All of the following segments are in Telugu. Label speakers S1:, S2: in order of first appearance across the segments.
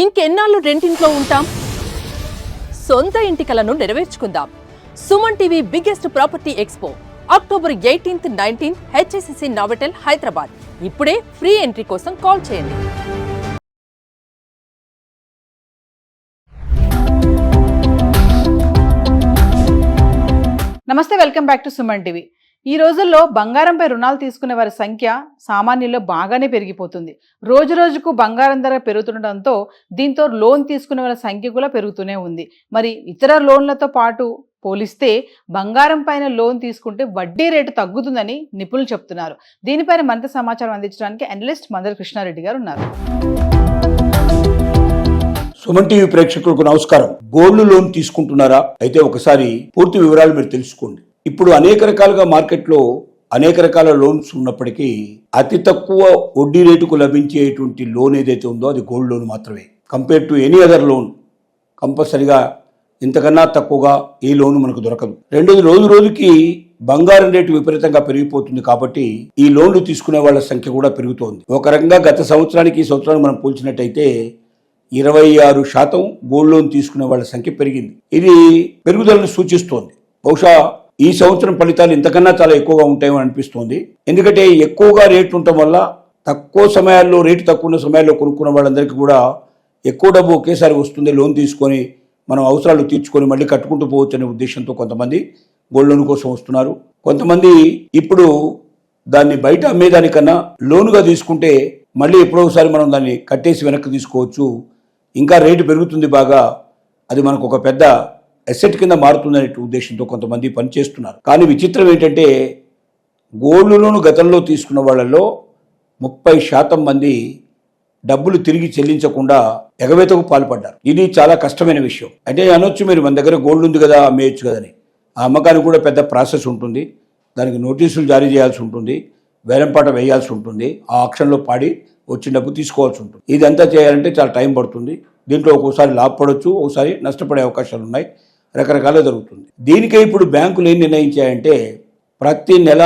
S1: ఇంకెన్నాళ్ళు రెంటింట్లో ఉంటాం? సొంత ఇంటి కలను నెరవేర్చుకుందాం. Suman TV biggest property expo October 18th, 19th HSCC Novotel Hyderabad. ఇప్పుడే ఫ్రీ ఎంట్రీ కోసం కాల్ చేయండి.
S2: నమస్తే, welcome back to Suman TV. ఈ రోజుల్లో బంగారంపై రుణాలు తీసుకునే వారి సంఖ్య సామాన్యుల్లో బాగానే పెరిగిపోతుంది. రోజు రోజుకు బంగారం ధర పెరుగుతుండటంతో దీంతో లోన్ తీసుకునే వారి సంఖ్య కూడా పెరుగుతూనే ఉంది. మరి ఇతర లోన్లతో పాటు పోలిస్తే బంగారం పైన లోన్ తీసుకుంటే వడ్డీ రేటు తగ్గుతుందని నిపుణులు చెప్తున్నారు. దీనిపైన మరింత సమాచారం అందించడానికి అనలిస్ట్ మందల కృష్ణారెడ్డి గారు ఉన్నారు.
S3: సుమన్ టీవీ ప్రేక్షకులకు నమస్కారం. గోల్డ్ లోన్ తీసుకుంటున్నారా? అయితే ఒకసారి పూర్తి వివరాలు మీరు తెలుసుకోండి. ఇప్పుడు అనేక రకాలుగా మార్కెట్లో అనేక రకాల లోన్స్ ఉన్నప్పటికీ అతి తక్కువ వడ్డీ రేటుకు లభించేటువంటి లోన్ ఏదైతే ఉందో అది గోల్డ్ లోన్ మాత్రమే. Compare to any other loan కంపల్సరిగా ఇంతకన్నా తక్కువగా ఈ లోన్ మనకు దొరకదు. రెండోది, రోజు రోజుకి బంగారం రేటు విపరీతంగా పెరిగిపోతుంది కాబట్టి ఈ లోన్లు తీసుకునే వాళ్ళ సంఖ్య కూడా పెరుగుతోంది. ఒక రకంగా గత సంవత్సరానికి ఈ సంవత్సరానికి మనం పోల్చినట్టయితే 26% గోల్డ్ లోన్ తీసుకునే వాళ్ళ సంఖ్య పెరిగింది. ఇది పెరుగుదలను సూచిస్తోంది. బహుశా ఈ సంవత్సరం ఫలితాలు ఇంతకన్నా చాలా ఎక్కువగా ఉంటాయని అనిపిస్తోంది. ఎందుకంటే ఎక్కువగా రేట్లు ఉండటం వల్ల తక్కువ సమయాల్లో, రేటు తక్కువ ఉన్న సమయాల్లో కొనుక్కున్న వాళ్ళందరికీ కూడా ఎక్కువ డబ్బు ఒకేసారి వస్తుంది. లోన్ తీసుకొని మనం అవసరాలు తీర్చుకొని మళ్ళీ కట్టుకుంటూ పోవచ్చు అనే ఉద్దేశంతో కొంతమంది గోల్డ్ లోన్ కోసం వస్తున్నారు. కొంతమంది ఇప్పుడు దాన్ని బయట అమ్మేదానికన్నా లోనుగా తీసుకుంటే మళ్ళీ ఎప్పుడో ఒకసారి మనం దాన్ని కట్టేసి వెనక్కి తీసుకోవచ్చు, ఇంకా రేటు పెరుగుతుంది బాగా, అది మనకు ఒక పెద్ద అసెట్ కింద మారుతుందనే ఉద్దేశంతో కొంతమంది పనిచేస్తున్నారు. కానీ విచిత్రం ఏంటంటే గోల్డ్ లోన్ గతంలో తీసుకున్న వాళ్ళలో 30% మంది డబ్బులు తిరిగి చెల్లించకుండా ఎగవేతకు పాల్పడ్డారు. ఇది చాలా కష్టమైన విషయం. అంటే అనొచ్చు మీరు, మన దగ్గర గోల్డ్ ఉంది కదా అమ్మేయచ్చు కదని. ఆ అమ్మకానికి కూడా పెద్ద ప్రాసెస్ ఉంటుంది. దానికి నోటీసులు జారీ చేయాల్సి ఉంటుంది, వేలంపాట వేయాల్సి ఉంటుంది, ఆ ఆక్షన్లో పాడి వచ్చిన డబ్బు తీసుకోవాల్సి ఉంటుంది. ఇదంతా చేయాలంటే చాలా టైం పడుతుంది. దీంట్లో ఒక్కోసారి లాభపడవచ్చు, ఒకసారి నష్టపడే అవకాశాలు ఉన్నాయి. రకరకాలుగా జరుగుతుంది. దీనికే ఇప్పుడు బ్యాంకులు ఏం నిర్ణయించాయంటే ప్రతి నెల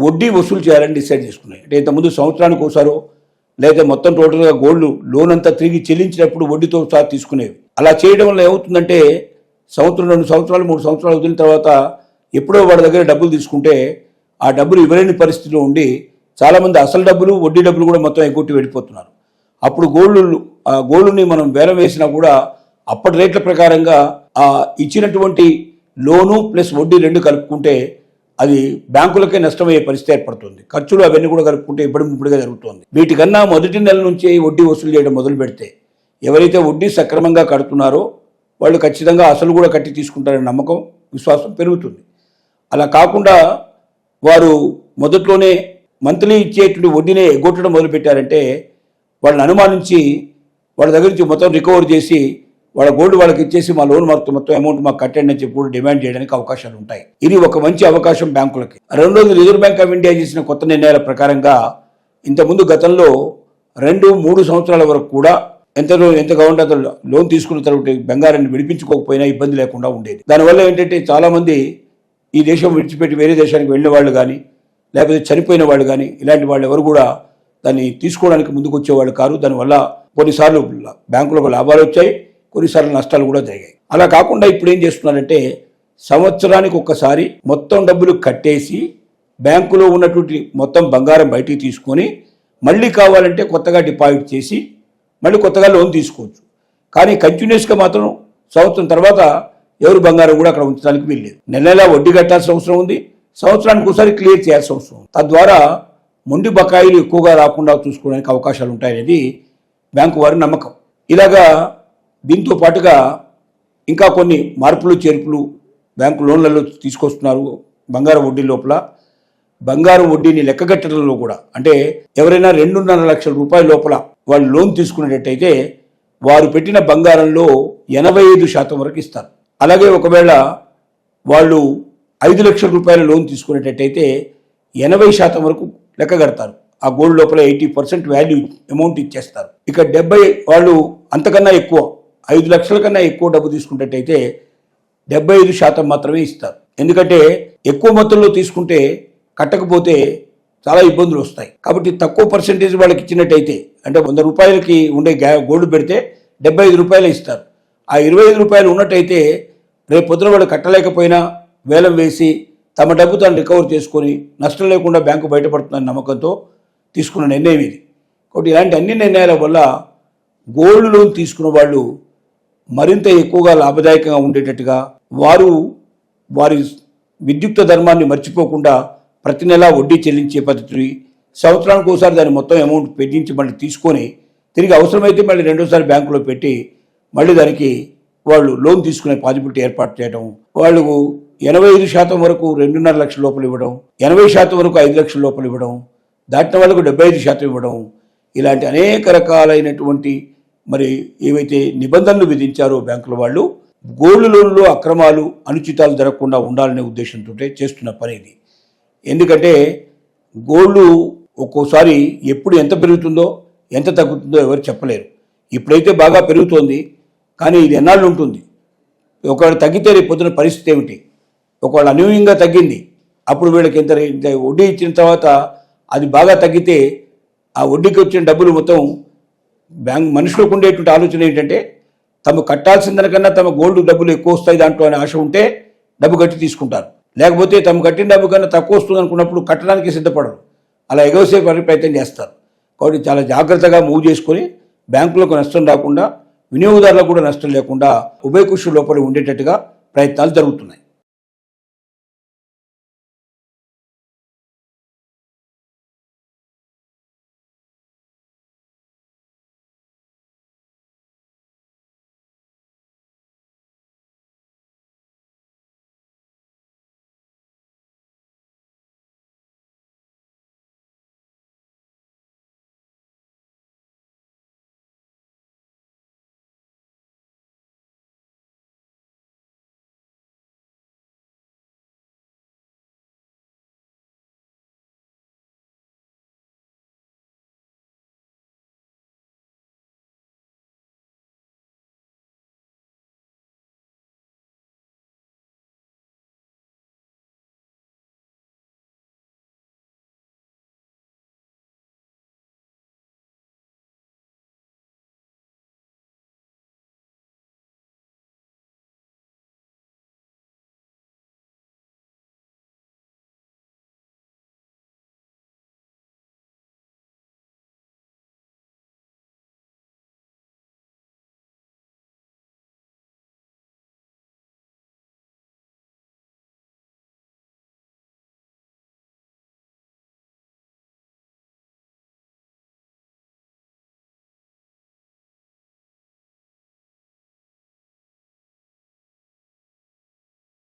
S3: వడ్డీ వసూలు చేయాలని డిసైడ్ చేసుకున్నాయి. అంటే ఇంతకుముందు సంవత్సరానికి ఒకసారో లేదా మొత్తం టోటల్గా గోల్డ్ లోన్ అంతా తిరిగి చెల్లించినప్పుడు వడ్డీతో సహా తీసుకునేవి. అలా చేయడం వల్ల ఏమవుతుందంటే సంవత్సరం, 2 సంవత్సరాలు, 3 సంవత్సరాలు వదిలిన తర్వాత ఎప్పుడో వాడి దగ్గర డబ్బులు తీసుకుంటే ఆ డబ్బులు ఇవ్వలేని పరిస్థితిలో ఉండి చాలామంది అసలు డబ్బులు, వడ్డీ డబ్బులు కూడా మొత్తం ఎగ్గొట్టి వెళ్ళిపోతున్నారు. అప్పుడు గోల్డ్ని మనం వేలం వేసినా కూడా అప్పటి రేట్ల ప్రకారంగా ఆ ఇచ్చినటువంటి లోను ప్లస్ వడ్డీ 2 కలుపుకుంటే అది బ్యాంకులకే నష్టమయ్యే పరిస్థితి ఏర్పడుతుంది. ఖర్చులు అవన్నీ కూడా కలుపుకుంటే ఇప్పుడుగా జరుగుతుంది. వీటికన్నా మొదటి నెల నుంచి వడ్డీ వసూలు చేయడం మొదలు పెడితే ఎవరైతే వడ్డీ సక్రమంగా కడుతున్నారో వాళ్ళు ఖచ్చితంగా అసలు కూడా కట్టి తీసుకుంటారనే నమ్మకం, విశ్వాసం పెరుగుతుంది. అలా కాకుండా వారు మొదట్లోనే మంత్లీ ఇచ్చేటువంటి వడ్డీనే ఎగ్గొట్టడం మొదలుపెట్టారంటే వాళ్ళని అనుమానించి వాళ్ళ దగ్గర నుంచి మొత్తం రికవర్ చేసి వాళ్ళ గోల్డ్ వాళ్ళకి ఇచ్చేసి మా లోన్ మొత్తం అమౌంట్ మాకు కట్టండి అని చెప్పి కూడా డిమాండ్ చేయడానికి అవకాశాలు ఉంటాయి. ఇది ఒక మంచి అవకాశం బ్యాంకులకి. రెండోది, రిజర్వ్ బ్యాంక్ ఆఫ్ ఇండియా చేసిన కొత్త నిర్ణయాల ప్రకారంగా ఇంతకుముందు గతంలో 2-3 సంవత్సరాల వరకు కూడా ఎంత కావాలంటే అంత లోన్ తీసుకున్న తర్వాత బంగారాన్ని విడిపించుకోకపోయినా ఇబ్బంది లేకుండా ఉండేది. దానివల్ల ఏంటంటే చాలామంది ఈ దేశం విడిచిపెట్టి వేరే దేశానికి వెళ్ళిన వాళ్ళు కానీ లేకపోతే చనిపోయిన వాళ్ళు కానీ ఇలాంటి వాళ్ళు ఎవరు కూడా దాన్ని తీసుకోవడానికి ముందుకు వచ్చేవాళ్ళు కారు. దానివల్ల కొన్నిసార్లు బ్యాంకులకు లాభాలు వచ్చాయి, కొన్నిసార్లు నష్టాలు కూడా జరిగాయి. అలా కాకుండా ఇప్పుడు ఏం చేస్తున్నారంటే సంవత్సరానికి ఒక్కసారి మొత్తం డబ్బులు కట్టేసి బ్యాంకులో ఉన్నటువంటి మొత్తం బంగారం బయటికి తీసుకొని మళ్ళీ కావాలంటే కొత్తగా డిపాజిట్ చేసి మళ్ళీ కొత్తగా లోన్ తీసుకోవచ్చు. కానీ కంటిన్యూస్గా మాత్రం సంవత్సరం తర్వాత ఎవరు బంగారం కూడా అక్కడ ఉంచడానికి వీల్లేదు. నెల వడ్డీ కట్టాల్సిన అవసరం ఉంది, సంవత్సరానికి ఒకసారి క్లియర్ చేయాల్సిన అవసరం ఉంది. తద్వారా మొండి బకాయిలు ఎక్కువగా రాకుండా చూసుకోవడానికి అవకాశాలు ఉంటాయనేది బ్యాంకు వారి నమ్మకం. ఇలాగా దీంతో పాటుగా ఇంకా కొన్ని మార్పులు చేర్పులు బ్యాంకు లోన్లలో తీసుకొస్తున్నారు. బంగారం వడ్డీ లోపల బంగారం వడ్డీని లెక్కగట్టడంలో కూడా, అంటే ఎవరైనా 2.5 లక్షల రూపాయల లోపల వాళ్ళు లోన్ తీసుకునేటట్టయితే వారు పెట్టిన బంగారంలో 85% వరకు ఇస్తారు. అలాగే ఒకవేళ వాళ్ళు 5 లక్షల రూపాయల లోన్ తీసుకునేటట్టయితే 80% వరకు లెక్క కడతారు. ఆ గోల్డ్ లోపల 80% వాల్యూ అమౌంట్ ఇచ్చేస్తారు. ఇక 70 వాళ్ళు అంతకన్నా ఎక్కువ 5 లక్షల కన్నా ఎక్కువ డబ్బు తీసుకున్నట్టయితే 75% మాత్రమే ఇస్తారు. ఎందుకంటే ఎక్కువ మొత్తంలో తీసుకుంటే కట్టకపోతే చాలా ఇబ్బందులు వస్తాయి. కాబట్టి తక్కువ పర్సెంటేజ్ వాళ్ళకి ఇచ్చినట్టయితే, అంటే 100 రూపాయలకి ఉండే గోల్డ్ పెడితే 75 రూపాయలు ఇస్తారు. ఆ 25 రూపాయలు ఉన్నట్టయితే రేపు పొద్దున వాళ్ళు కట్టలేకపోయినా వేలం వేసి తమ డబ్బు తాను రికవర్ చేసుకొని నష్టం లేకుండా బ్యాంకు బయటపడుతుందన్న నమ్మకంతో తీసుకున్న నిర్ణయం ఇది. కాబట్టి ఇలాంటి అన్ని నిర్ణయాల వల్ల గోల్డ్ లోన్ తీసుకున్న వాళ్ళు మరింత ఎక్కువగా లాభదాయకంగా ఉండేటట్టుగా వారి విద్యుక్త ధర్మాన్ని మర్చిపోకుండా ప్రతి నెలా వడ్డీ చెల్లించే పద్ధతి, సంవత్సరానికి ఒకసారి దాని మొత్తం అమౌంట్ పెట్టించి మళ్ళీ తీసుకొని తిరిగి అవసరమైతే మళ్ళీ రెండోసారి బ్యాంకులో పెట్టి మళ్ళీ దానికి వాళ్ళు లోన్ తీసుకునే పాజిబిలిటీ ఏర్పాటు చేయడం, వాళ్ళకు 85% వరకు 2.5 లక్షల లోపల ఇవ్వడం, 80% వరకు 5 లక్షల లోపల ఇవ్వడం, దాటిన వాళ్ళకు 75% ఇవ్వడం, ఇలాంటి అనేక రకాలైనటువంటి మరి ఏవైతే నిబంధనలు విధించారో బ్యాంకుల వాళ్ళు గోల్డ్ లోన్లో అక్రమాలు అనుచితాలు జరగకుండా ఉండాలనే ఉద్దేశంతో చేస్తున్న పని ఇది. ఎందుకంటే గోల్డ్ ఒక్కోసారి ఎప్పుడు ఎంత పెరుగుతుందో ఎంత తగ్గుతుందో ఎవరు చెప్పలేరు. ఇప్పుడైతే బాగా పెరుగుతోంది, కానీ ఇది ఎన్నాళ్ళు ఉంటుంది? ఒకవేళ తగ్గితే రేపు పొద్దున పరిస్థితి ఏమిటి? ఒకవేళ అనూహ్యంగా తగ్గింది, అప్పుడు వీళ్ళకి ఇంత వడ్డీ ఇచ్చిన తర్వాత అది బాగా తగ్గితే ఆ వడ్డీకి వచ్చిన డబ్బులు మొత్తం మనుషులకు ఉండేటువంటి ఆలోచన ఏంటంటే తమ కట్టాల్సిన దానికన్నా తమ గోల్డ్ డబ్బులు ఎక్కువ వస్తాయి దాంట్లో అనే ఆశ ఉంటే డబ్బు కట్టి తీసుకుంటారు. లేకపోతే తమ కట్టిన డబ్బు కన్నా తక్కువ వస్తుంది అనుకున్నప్పుడు కట్టడానికి సిద్ధపడరు, అలా ఎగవసే ప్రయత్నం చేస్తారు. కాబట్టి చాలా జాగ్రత్తగా మూవ్ చేసుకొని బ్యాంకులకు నష్టం రాకుండా, వినియోగదారులకు కూడా నష్టం లేకుండా ఉభయకుష లోపల ఉండేటట్టుగా ప్రయత్నాలు జరుగుతున్నాయి.